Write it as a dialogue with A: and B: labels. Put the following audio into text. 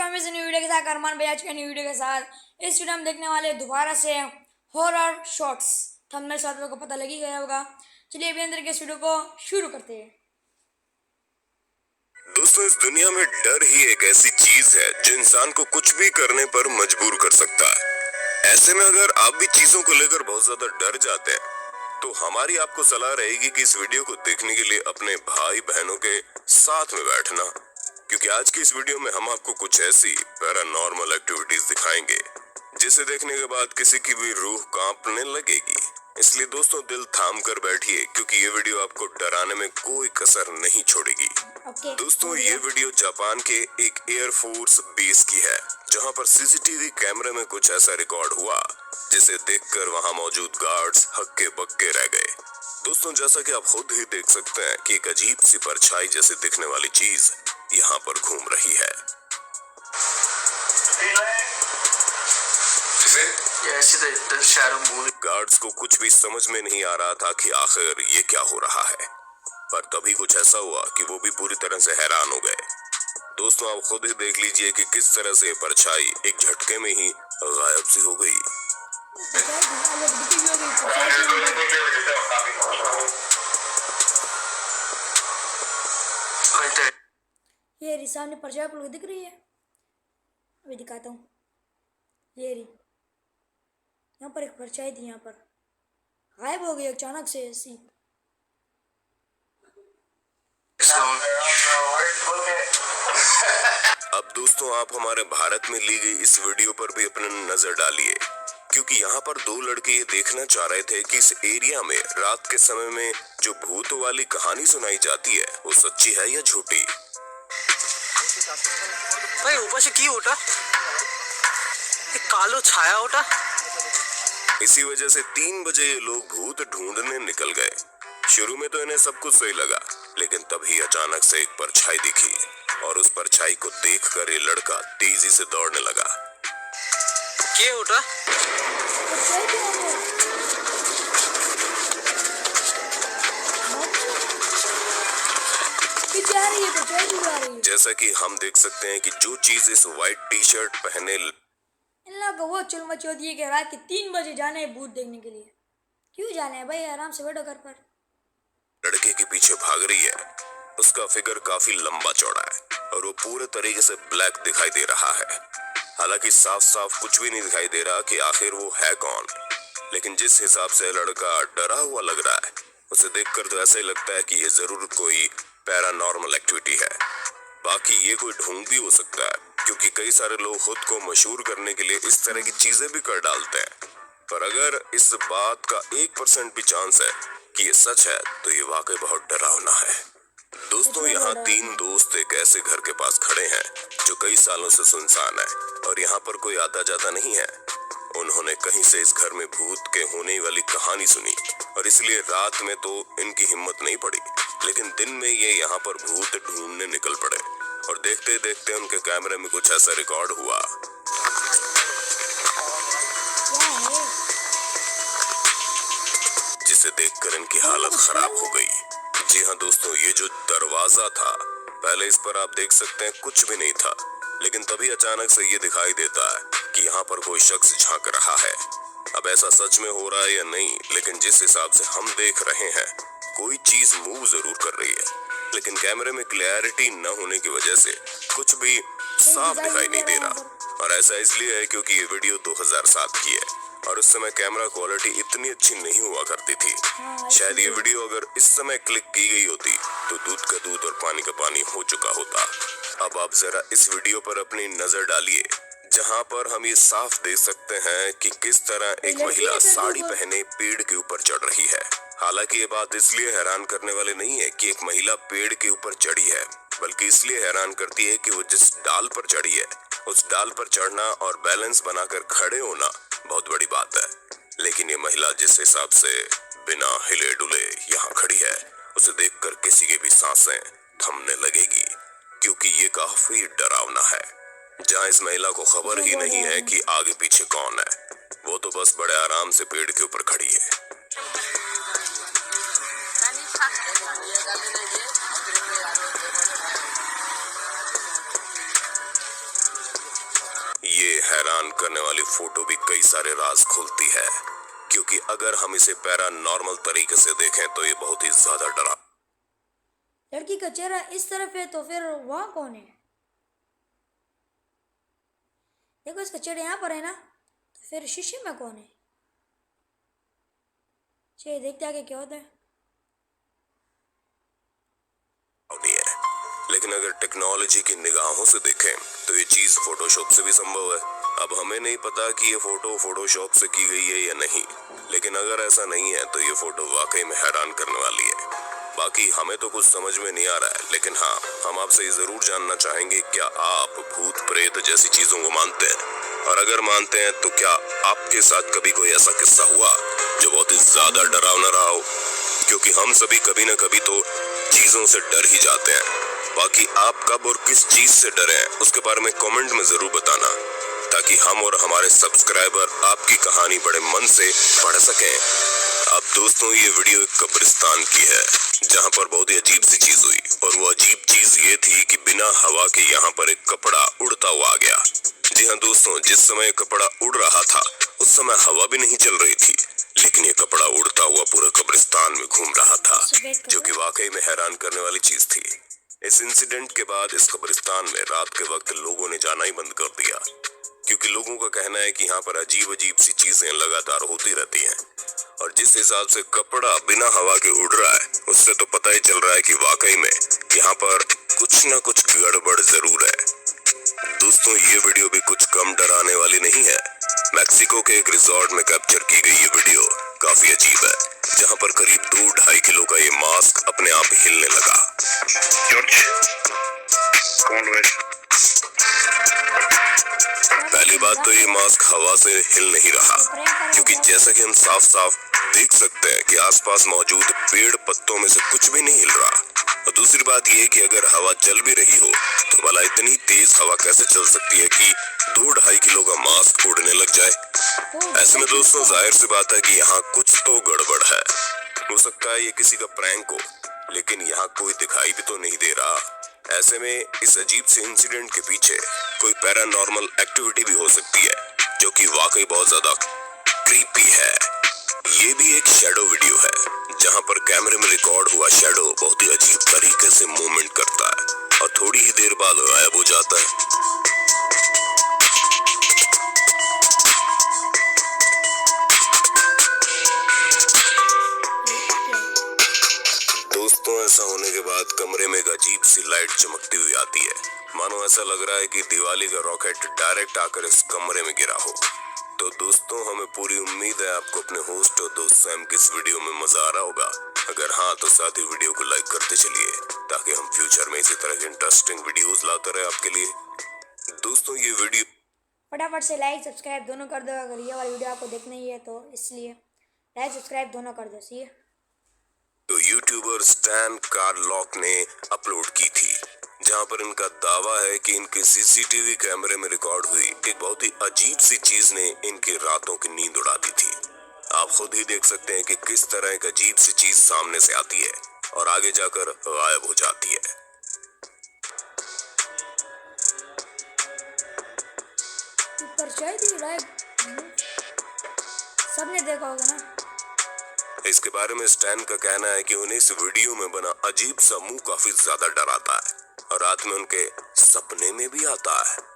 A: Amazing new video के साथ अरमान भाई आज के न्यू वीडियो के साथ इस वीडियो में देखने वाले दोबारा से हॉरर शॉट्स। थंबनेल से आप लोगों को पता लग ही गया होगा। चलिए अभी अंदर के इस वीडियो को शुरू करते हैं।
B: दोस्तों, इस दुनिया में डर ही एक ऐसी चीज है जो इंसान को कुछ भी करने पर मजबूर कर सकता है। ऐसे में अगर आप भी चीजों को लेकर बहुत ज्यादा डर जाते हैं तो हमारी आपको सलाह रहेगी कि इस वीडियो को देखने के लिए अपने भाई बहनों के साथ में बैठना, क्योंकि आज की इस वीडियो में हम आपको कुछ ऐसी पैरानॉर्मल एक्टिविटीज दिखाएंगे जिसे देखने के बाद किसी की भी रूह कांपने लगेगी। इसलिए दोस्तों, दिल थाम कर बैठिए क्योंकि ये वीडियो आपको डराने में कोई कसर नहीं छोड़ेगी। दोस्तों, ये वीडियो जापान के एक एयरफोर्स बेस की है जहां पर सीसीटीवी कैमरे में कुछ ऐसा रिकॉर्ड हुआ जिसे देखकर वहां मौजूद गार्ड्स हक्के बक्के रह गए। दोस्तों, जैसा कि आप खुद ही देख सकते हैं कि एक अजीब सी परछाई जैसे दिखने वाली चीज यहाँ पर घूम रही है। गार्ड्स को कुछ भी समझ में नहीं आ रहा था कि आखिर ये क्या हो रहा है, पर तभी कुछ ऐसा हुआ कि वो भी पूरी तरह से हैरान हो गए। दोस्तों, आप खुद ही देख लीजिए कि किस तरह से परछाई एक झटके में ही गायब सी हो गई।
A: ये सामने परछाई आप लोग दिख रही है, अभी दिखाता हूँ। ये रही, यहाँ पर एक परछाई थी, यहाँ पर गायब हो गई अचानक से ऐसी।
B: अब दोस्तों, आप हमारे भारत में ली गई इस वीडियो पर भी अपनी नजर डालिए, क्योंकि यहाँ पर दो लड़के ये देखना चाह रहे थे कि इस एरिया में रात के समय में जो भूत वाली कहानी सुनाई जाती है वो सच्ची है या झूठी।
C: भाई ऊपर से की उठा एक कालो छाया उठा।
B: इसी वजह से 3 बजे ये लोग भूत ढूंढने निकल गए। शुरू में तो इन्हें सब कुछ सही लगा, लेकिन तभी अचानक से एक परछाई दिखी और उस परछाई को देखकर ये लड़का तेजी से दौड़ने लगा।
C: क्या उठा?
B: जैसा कि हम देख सकते हैं कि जो चीज इस व्हाइट टी शर्ट पहने
A: इन लोगों को वो चुल मची होती है कि रात के 3 बजे जाना है भूत देखने के लिए। क्यों जाना है भाई, आराम से बैठो घर पर।
B: लड़के के पीछे भाग रही है। उसका फिगर काफी लंबा चौड़ा है और वो पूरे तरीके से ब्लैक दिखाई दे रहा है। हालांकि साफ साफ कुछ भी नहीं दिखाई दे रहा कि आखिर वो है कौन, लेकिन जिस हिसाब से लड़का डरा हुआ लग रहा है उसे देखकर तो ऐसा ही लगता है कि ये जरूर कोई पैरानॉर्मल एक्टिविटी है। बाकी ये कोई ढोंग भी हो सकता है, क्योंकि कई सारे लोग खुद को मशहूर करने के लिए इस तरह की चीजें भी कर डालते हैं। पर अगर इस बात का 1% भी चांस है कि ये सच है तो ये वाकई बहुत डरावना है। दोस्तों, यहाँ 3 दोस्त एक ऐसे घर के पास खड़े हैं जो कई सालों से सुनसान है और यहाँ पर कोई आता जाता नहीं है। उन्होंने कहीं से इस घर में भूत के होने वाली कहानी सुनी और इसलिए रात में तो इनकी हिम्मत नहीं पड़ी, लेकिन दिन में ये यहाँ पर भूत ढूंढने निकल पड़े और देखते देखते उनके कैमरे में कुछ ऐसा रिकॉर्ड हुआ जिसे देखकर इनकी हालत खराब हो गई। जी हाँ दोस्तों, ये जो दरवाजा था पहले इस पर आप देख सकते हैं कुछ भी नहीं था, लेकिन तभी अचानक से ये दिखाई देता है कि यहाँ पर कोई शख्स झांक रहा है। अब ऐसा सच में हो रहा है या नहीं, लेकिन जिस हिसाब से हम देख रहे हैं कोई चीज मूव जरूर कर रही है, लेकिन कैमरे में क्लैरिटी न होने की वजह से कुछ भी साफ दिखाई नहीं दे रहा। और ऐसा इसलिए है क्योंकि ये वीडियो 2007 की है और उस समय कैमरा क्वालिटी इतनी अच्छी नहीं हुआ करती थी। शायद ये वीडियो अगर इस समय क्लिक की गई होती तो दूध का दूध और पानी का पानी हो चुका होता। अब आप जरा इस वीडियो पर अपनी नजर डालिए, जहां पर हम ये साफ देख सकते हैं कि किस तरह एक महिला साड़ी पहने पेड़ के ऊपर चढ़ रही है। हालांकि ये बात इसलिए हैरान करने वाली नहीं है कि एक महिला पेड़ के ऊपर चढ़ी है, बल्कि इसलिए हैरान करती है कि वो जिस डाल पर चढ़ी है उस डाल पर चढ़ना और बैलेंस बनाकर खड़े होना बहुत बड़ी बात है। लेकिन ये महिला जिस हिसाब से बिना हिले डुले यहाँ खड़ी है उसे देखकर किसी की भी सांसें थमने लगेगी, क्योंकि ये काफी डरावना है। जहाँ इस महिला को खबर ही नहीं है कि आगे पीछे कौन है, वो तो बस बड़े आराम से पेड़ के ऊपर खड़ी है। ये हैरान करने वाली फोटो भी कई सारे राज खोलती है, क्योंकि अगर हम इसे पैरानॉर्मल तरीके से देखें तो ये बहुत ही ज्यादा डरा।
A: लड़की का चेहरा इस तरफ है तो फिर वहाँ कौन है? देखो इसका चेहरा यहाँ पर है ना, तो फिर शीशे में कौन है? चलिए देखते आगे क्या होता है।
B: लेकिन अगर टेक्नोलॉजी की निगाहों से देखें तो ये चीज फोटोशॉप से भी संभव है। अब हमें नहीं पता कि ये फोटो फोटोशॉप से की गई है या नहीं, लेकिन अगर ऐसा नहीं है तो ये फोटो वाकई में हैरान करने वाली है। बाकी हमें तो कुछ समझ में नहीं आ रहा है, लेकिन हाँ, हम आपसे ये जरूर जानना चाहेंगे, क्या आप भूत प्रेत जैसी चीजों को मानते हैं? और अगर मानते हैं तो क्या आपके साथ कभी कोई ऐसा किस्सा हुआ जो बहुत ही ज्यादा डरावना रहा हो? क्योंकि हम सभी कभी न कभी तो चीजों से डर ही जाते हैं। बाकी आप कब और किस चीज से डरे हैं उसके बारे में कमेंट में जरूर बताना, ताकि हम और हमारे सब्सक्राइबर आपकी कहानी बड़े मन से पढ़ सकें। अब दोस्तों, ये वीडियो एक कब्रिस्तान की है जहां पर बहुत ही अजीब सी चीज हुई, और वो अजीब चीज ये थी कि बिना हवा के यहाँ पर एक कपड़ा उड़ता हुआ आ गया। जी हाँ दोस्तों, जिस समय कपड़ा उड़ रहा था उस समय हवा भी नहीं चल रही थी, लेकिन ये कपड़ा उड़ता हुआ पूरे कब्रिस्तान में घूम रहा था, जो कि वाकई में हैरान करने वाली चीज थी। इस इंसिडेंट के बाद इस कब्रिस्तान में रात के वक्त लोगों ने जाना ही बंद कर दिया, क्योंकि लोगों का कहना है कि यहाँ पर अजीब अजीब सी चीजें लगातार होती रहती हैं। और जिस हिसाब से कपड़ा बिना हवा के उड़ रहा है, उससे तो पता ही चल रहा है कि वाकई में यहाँ पर कुछ न कुछ गड़बड़ जरूर है। दोस्तों, ये वीडियो भी कुछ कम डराने वाली नहीं है। मैक्सिको के एक रिजॉर्ट में कैप्चर की गई ये वीडियो काफी अजीब है, जहां पर करीब 2-2.5 किलो का ये मास्क अपने आप हिलने लगा। पहली बात तो ये मास्क हवा से हिल नहीं रहा, क्योंकि जैसा कि हम साफ साफ देख सकते हैं कि आसपास मौजूद पेड़ पत्तों में से कुछ भी नहीं हिल रहा। और दूसरी बात ये कि अगर हवा चल भी रही हो तो भला इतनी तेज हवा कैसे चल सकती है कि 2-2.5 किलो का मास्क उड़ने लग जाए? ऐसे में दोस्तों, जाहिर सी बात है कि यहाँ कुछ तो गड़बड़ है। हो सकता है ये किसी का प्रैंक हो, लेकिन यहाँ कोई दिखाई भी तो नहीं दे रहा। ऐसे में इस अजीब से इंसिडेंट के पीछे कोई पैरानॉर्मल एक्टिविटी भी हो सकती है, जो कि वाकई बहुत ज्यादा क्रीपी है। ये भी एक शैडो वीडियो है, जहां पर कैमरे में रिकॉर्ड हुआ शैडो बहुत ही अजीब तरीके से मूवमेंट करता है और थोड़ी ही देर बाद गायब हो जाता है। दोस्तों, ऐसा होने के बाद कमरे में एक अजीब सी लाइट चमकती हुई आती है, मानो ऐसा लग रहा है कि दिवाली का रॉकेट डायरेक्ट आकर इस कमरे में गिरा हो। तो दोस्तों, हमें पूरी उम्मीद है आपको अपने होस्ट और दोस्त सैम की इस वीडियो में मजा आ रहा होगा। अगर हाँ, तो साथ ही वीडियो को लाइक करते चलिए, ताकि हम फ्यूचर में इसी तरह के इंटरेस्टिंग वीडियोस लाते रहे आपके लिए। दोस्तों, ये वीडियो
A: फटाफट से लाइक सब्सक्राइब दोनों कर दो। अगर ये वाली वीडियो आपको देखनी ही है तो इसलिए लाइक सब्सक्राइब दोनों कर दो। सी
B: तो यूट्यूबर स्टैन कार्लॉक ने अपलोड की थी, जहां पर इनका दावा है कि इनके सीसीटीवी कैमरे में रिकॉर्ड हुई एक बहुत ही अजीब सी चीज ने इनकी रातों की नींद उड़ा दी थी। आप खुद ही देख सकते हैं कि किस तरह एक अजीब सी चीज सामने से आती है और आगे जाकर गायब हो जाती है।
A: सबने देखा होगा ना।
B: इसके बारे में स्टैन का कहना है कि उन्हें इस वीडियो में बना अजीब सा मुंह काफी ज्यादा डराता है और रात में उनके सपने में भी आता है।